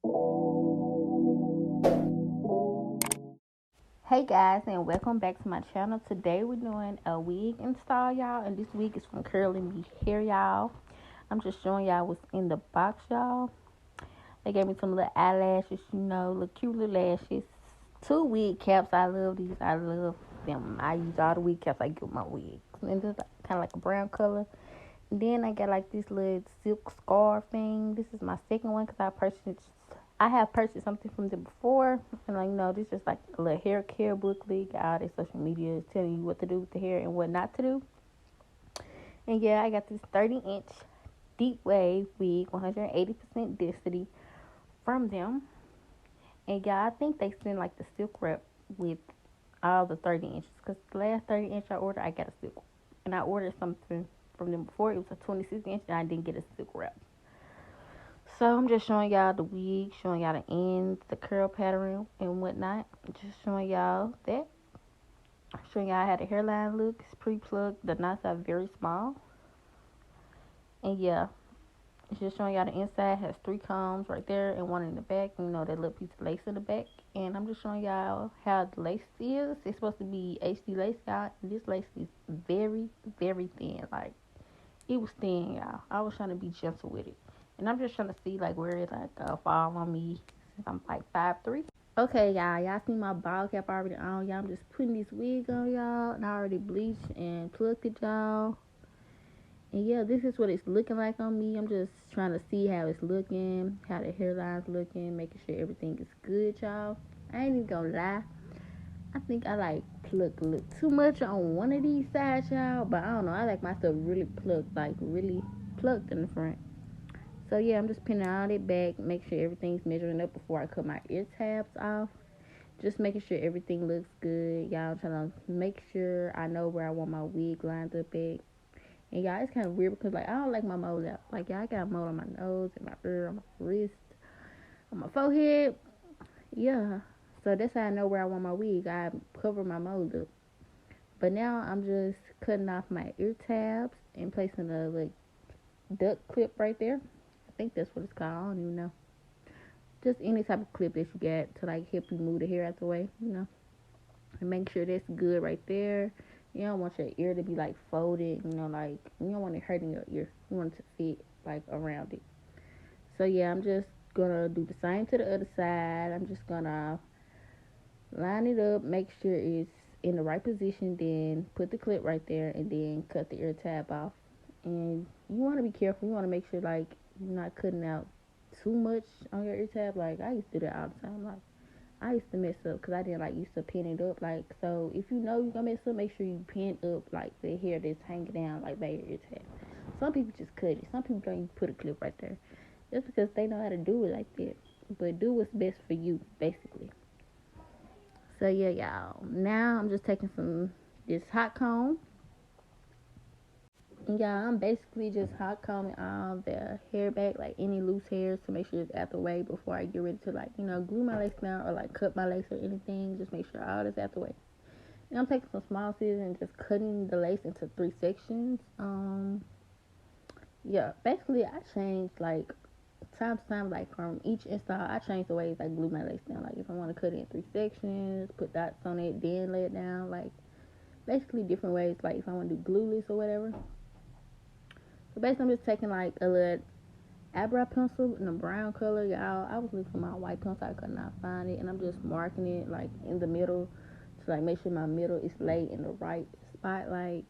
Hey guys, and welcome back to my channel. Today we're doing a wig install, y'all, and this wig is from CurlyMe Hair, y'all. I'm just showing y'all what's in the box, y'all. They gave me some little eyelashes, little cute little lashes. 2 wig caps. I love these. I love them. I use all the wig caps I get with my wigs. And this is kind of like a brown color. And then I got like this little silk scarf thing. This is my second one because I have purchased something from them before. And this is like a little hair care booklet. Got all their social media is telling you what to do with the hair and what not to do. And yeah, I got this 30-inch Deepwave wig, 180% density from them. And yeah, I think they send like the silk wrap with all the 30 inches. Because the last 30-inch I ordered, I got a silk. And I ordered something from them before. It was a 26-inch and I didn't get a silk wrap. So I'm just showing y'all the wig, showing y'all the ends, the curl pattern and whatnot. Just showing y'all that. Showing y'all how the hairline looks, pre-plucked. The knots are very small. And yeah, it's just showing y'all the inside has 3 combs right there and 1 in the back. That little piece of lace in the back. And I'm just showing y'all how the lace is. It's supposed to be HD lace, y'all. And this lace is very, very thin. Like, it was thin, y'all. I was trying to be gentle with it. And I'm just trying to see like where it fall on me since I'm like 5'3". Okay, y'all see my ball cap already on, y'all. I'm just putting this wig on, y'all. And I already bleached and plucked it, y'all. And yeah, this is what it's looking like on me. I'm just trying to see how it's looking, how the hairline's looking, making sure everything is good, y'all. I ain't even gonna lie. I think I like pluck a little too much on one of these sides, y'all. But I don't know. I like my stuff really plucked, like really plucked in the front. So yeah, I'm just pinning all that back, make sure everything's measuring up before I cut my ear tabs off. Just making sure everything looks good. Y'all, I'm trying to make sure I know where I want my wig lined up at. And y'all, it's kind of weird because like I don't like my moles out. Like y'all, I got mold on my nose and my ear, on my wrist, on my forehead. Yeah. So that's how I know where I want my wig. I cover my mold up. But now I'm just cutting off my ear tabs and placing a like duck clip right there. I think that's what it's called. I don't even know. Just any type of clip that you get to like help you move the hair out the way, and make sure that's good right there. You don't want your ear to be like folded, like you don't want it hurting your ear. You want it to fit like around it. So yeah, I'm just gonna do the same to the other side. I'm just gonna line it up, make sure it's in the right position, then put the clip right there, and then cut the ear tab off. And you want to be careful. You want to make sure like you're not cutting out too much on your ear tab. Like I used to do that all the time. Like I used to mess up because I didn't like used to pin it up. Like so, if you know you're gonna mess up, make sure you pin up like the hair that's hanging down like by your ear tab. Some people just cut it. Some people don't even put a clip right there, just because they know how to do it like that. But do what's best for you, basically. So yeah, y'all. Now I'm just taking this hot comb. And y'all, I'm basically just hot combing all the hair back, like any loose hairs, to make sure it's out the way before I get ready to like, glue my lace down or like cut my lace or anything. Just make sure all this out the way. And I'm taking some small scissors and just cutting the lace into 3 sections. Yeah, basically I changed like time to time, like from each install, I changed the ways I glue my lace down. Like if I want to cut it in 3 sections, put dots on it, then lay it down. Like basically different ways. Like if I want to do glueless or whatever. So basically, I'm just taking like a little eyebrow pencil in a brown color, y'all. I was looking for my white pencil, I could not find it, and I'm just marking it like in the middle to like make sure my middle is laid in the right spot. Like,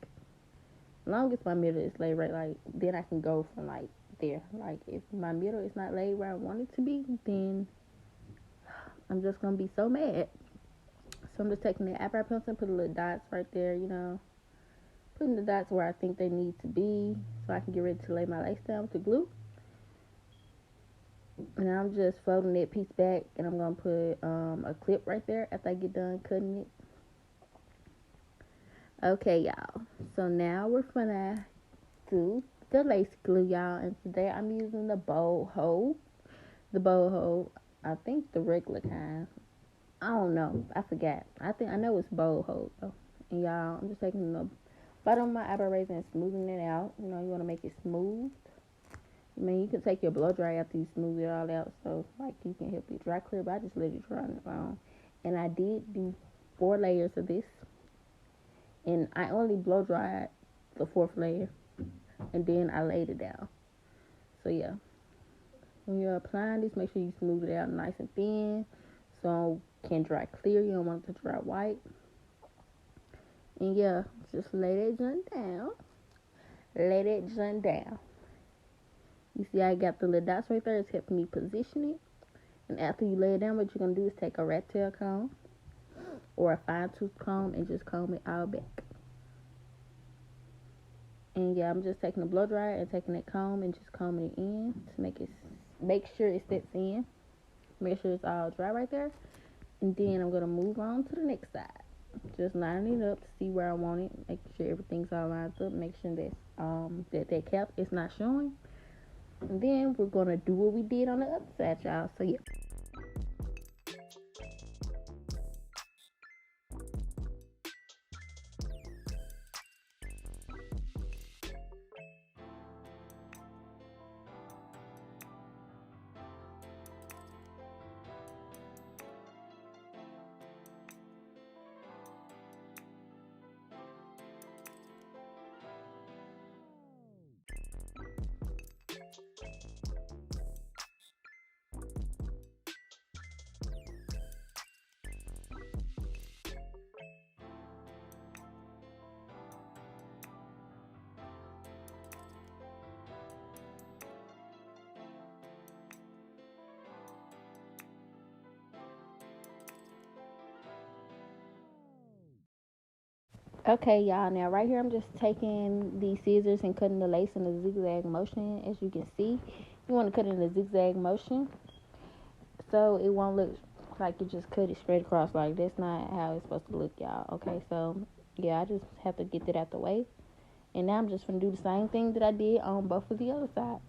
as long as my middle is laid right, like then I can go from like there. Like if my middle is not laid where I want it to be, then I'm just gonna be so mad. So I'm just taking the eyebrow pencil and put a little dots right there, putting the dots where I think they need to be so I can get ready to lay my lace down with the glue. And I'm just folding that piece back, and I'm going to put a clip right there after I get done cutting it. Okay, y'all. So now we're going to do the lace glue, y'all. And today I'm using the bowl hole. The bowl hole, I think the regular kind. I don't know. I forgot. I know it's bowl hole, though. And y'all, I'm just taking the bottom of my eyebrow razor and smoothing it out. You want to make it smooth. I mean, you can take your blow dry after you smooth it all out, so like you can help it dry clear. But I just let it dry on its own. And I did do 4 layers of this, and I only blow dried the 4th layer, and then I laid it down. So yeah, when you're applying this, make sure you smooth it out nice and thin, so it can dry clear. You don't want it to dry white. And yeah, just lay that junk down. Lay that junk down. You see, I got the little dots right there. It's helping me position it. And after you lay it down, what you're gonna do is take a rat tail comb or a fine tooth comb and just comb it all back. And yeah, I'm just taking the blow dryer and taking that comb and just combing it in to make sure it sets in. Make sure it's all dry right there. And then I'm gonna move on to the next side. Just lining it up to see where I want it. Making sure everything's all lined up. Make sure that cap is not showing. And then we're gonna do what we did on the other side, y'all. So yeah. Okay, y'all, now right here I'm just taking the scissors and cutting the lace in a zigzag motion. As you can see, you want to cut it in a zigzag motion so it won't look like you just cut it straight across. Like, that's not how it's supposed to look, y'all. Okay, so yeah, I just have to get that out the way. And now I'm just going to do the same thing that I did on both of the other sides.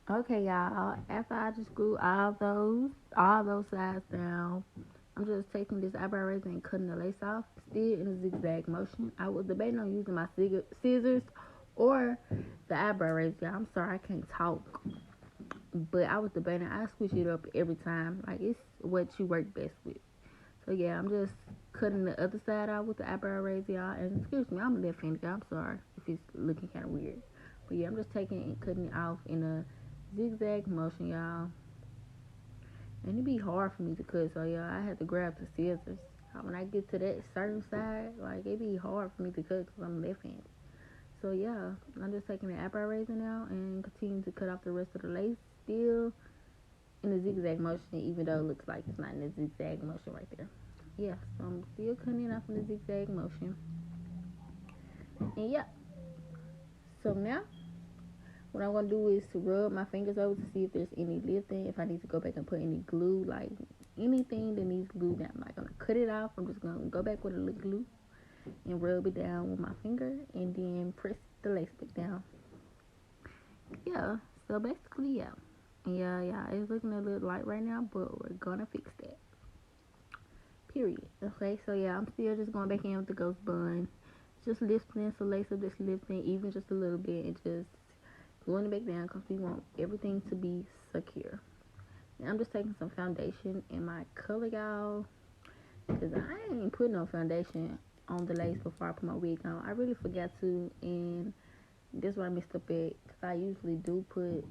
Okay, y'all. After I just glue all those sides down, I'm just taking this eyebrow razor and cutting the lace off, still in a zigzag motion. I was debating on using my scissors or the eyebrow razor. I'm sorry, I can't talk, but I was debating. I switch it up every time. Like, it's what you work best with. So yeah, I'm just cutting the other side out with the eyebrow razor, y'all. And excuse me, I'm a left-handed guy. I'm sorry if it's looking kind of weird. But yeah, I'm just taking and cutting it off in a zigzag motion, y'all. And it be hard for me to cut, so yeah, I had to grab the scissors. When I get to that certain side, like, it be hard for me to cut because I'm left-handed. So yeah, I'm just taking the eyebrow razor now and continue to cut off the rest of the lace, still in a zigzag motion, even though it looks like it's not in a zigzag motion right there. Yeah, so I'm still cutting it off in a zigzag motion. And yeah, so now what I'm going to do is to rub my fingers over to see if there's any lifting, if I need to go back and put any glue, like anything that needs glue down. I'm not going to cut it off. I'm just going to go back with a little glue and rub it down with my finger and then press the lace back down. Yeah, so basically, yeah. Yeah, it's looking a little light right now, but we're going to fix that. Period. Okay, so yeah, I'm still just going back in with the ghost bun. Just lifting, so lace up, just lifting even just a little bit and just going back down because we want everything to be secure. Now I'm just taking some foundation in my color, y'all, because I ain't putting no foundation on the lace before I put my wig on. I really forgot to, and this is where I messed up at, because I usually do put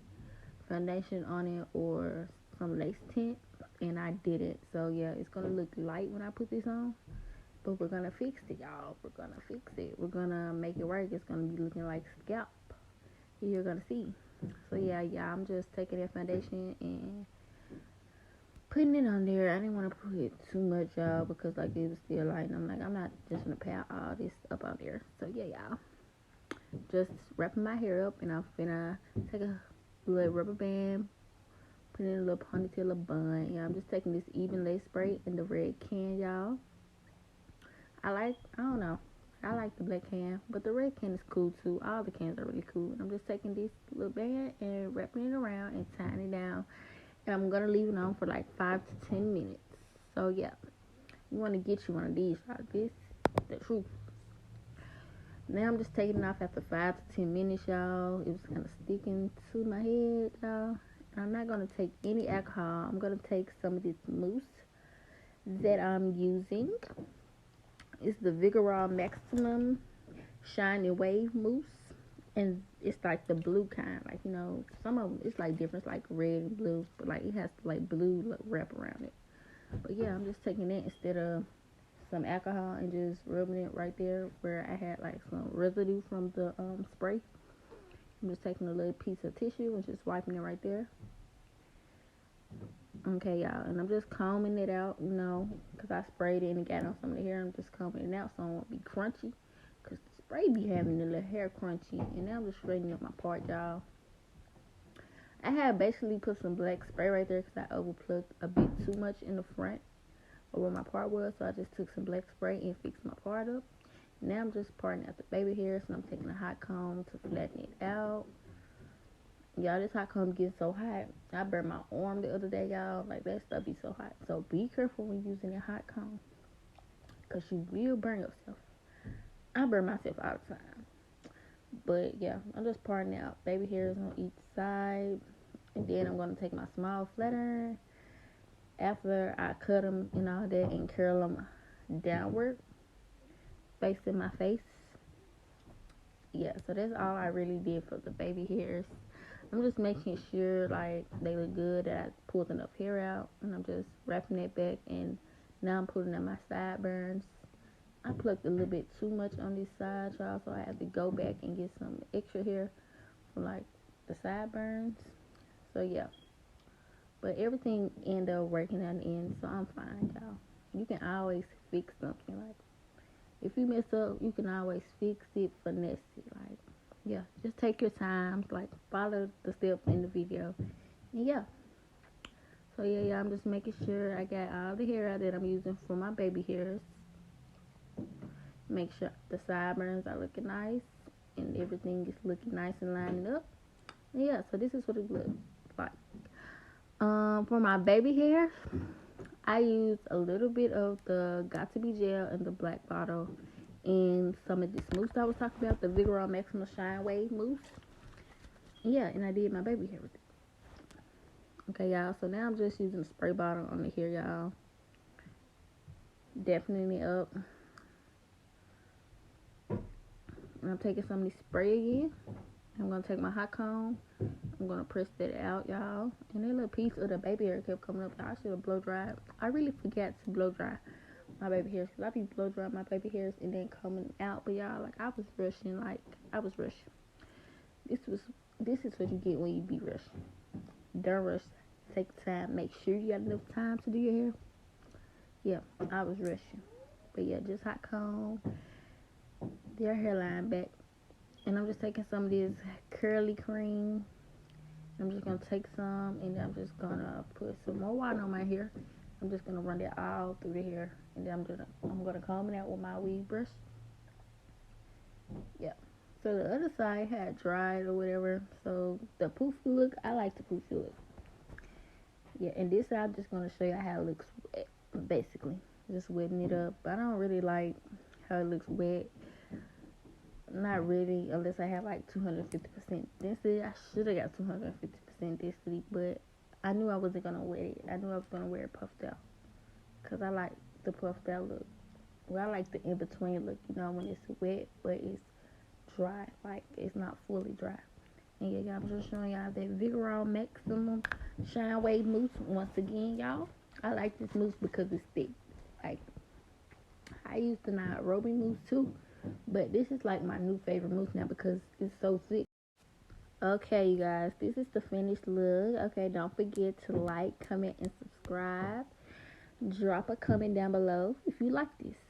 foundation on it or some lace tint, and I didn't. So yeah, it's gonna look light when I put this on, But we're gonna fix it, y'all. We're gonna fix it. We're gonna make it work. It's gonna be looking like scalp. You're gonna see. So yeah, I'm just taking that foundation and putting it on there. I didn't want to put too much, y'all, because like it was still light. And I'm like, I'm not just gonna pat all this up on there. So yeah, y'all. Just wrapping my hair up, and I'm finna take a little rubber band, put in a little ponytail, a bun. Yeah, I'm just taking this Ebin lace spray in the red can, y'all. I don't know. I like the black can, but the red can is cool too. All the cans are really cool. And I'm just taking this little band and wrapping it around and tying it down. And I'm gonna leave it on for like 5 to 10 minutes. So yeah, you want to get you one of these, like this, the truth. Now I'm just taking it off after 5 to 10 minutes, y'all. It was kind of sticking to my head, y'all. And I'm not gonna take any alcohol. I'm gonna take some of this mousse that I'm using. It's the Vigorol Maximum Shiny Wave Mousse, and it's like the blue kind. Like, you know, some of them it's like different, it's like red and blue, but like it has like blue wrap around it. But yeah, I'm just taking it instead of some alcohol and just rubbing it right there where I had like some residue from the spray. I'm just taking a little piece of tissue and just wiping it right there. Okay, y'all, and I'm just combing it out, you know, because I sprayed it and it got on some of the hair. I'm just combing it out so it won't be crunchy, because the spray be having the little hair crunchy. And now I'm just straightening up my part, y'all. I had basically put some black spray right there because I overplucked a bit too much in the front of where my part was, so I just took some black spray and fixed my part up. Now I'm just parting out the baby hairs, and I'm taking a hot comb to flatten it out. Y'all, this hot comb gets so hot. I burned my arm the other day, y'all. Like, that stuff be so hot. So be careful when using a hot comb, because you will burn yourself. I burn myself all the time. But yeah, I'm just parting out baby hairs on each side. And then I'm going to take my small flatiron after I cut them and all that and curl them downward, facing my face. Yeah, so that's all I really did for the baby hairs. I'm just making sure like they look good, that I pulled enough hair out, and I'm just wrapping it back. And now I'm putting in my sideburns. I plucked a little bit too much on this side, y'all, so I have to go back and get some extra hair from like the sideburns. So yeah, but everything ended up working out in the end, so I'm fine, y'all. You can always fix something. Like, if you mess up, you can always fix it, finesse it. Like, yeah, just take your time, like follow the steps in the video, and yeah. So yeah, I'm just making sure I got all the hair out that I'm using for my baby hairs. Make sure the sideburns are looking nice and everything is looking nice and lining up. And yeah, so this is what it looks like. For my baby hair, I used a little bit of the Gots2b Gel in the black bottle and some of this mousse I was talking about, the Vigorol Maximum Shine Wave Mousse. Yeah, and I did my baby hair with it. Okay, y'all, so now I'm just using a spray bottle on the hair, y'all. Deafening it up. And I'm taking some of this spray again. I'm going to take my hot comb. I'm going to press that out, y'all. And that little piece of the baby hair kept coming up. I should have blow dried. I really forgot to blow dry my baby hairs, because I be blow drying my baby hairs and then coming out. But y'all, like, I was rushing. This is what you get when you be rushing. Don't rush. Take time. Make sure you got enough time to do your hair. Yeah, I was rushing. But yeah, just hot comb their hairline back. And I'm just taking some of this curly cream. I'm just going to take some, and I'm just going to put some more water on my hair. I'm just going to run that all through the hair. And then I'm going to comb it out with my weave brush. Yeah. So the other side had dried or whatever. So the poofy look, I like the poofy look. Yeah, and this side I'm just going to show you how it looks wet, basically. Just wetting it up. I don't really like how it looks wet. Not really, unless I have like 250% density. I should have got 250% density, but I knew I wasn't going to wet it. I knew I was going to wear it puffed out, because I like the puffed out look. Well, I like the in-between look, you know, when it's wet, but it's dry. Like, it's not fully dry. And yeah, I'm just showing y'all that Vigorol Maximum Shine Wave Mousse once again, y'all. I like this mousse because it's thick. Like, I used the Nairobi mousse too, but this is like my new favorite mousse now because it's so thick. Okay, you guys, this is the finished look. Okay, don't forget to like, comment, and subscribe. Drop a comment down below if you like this.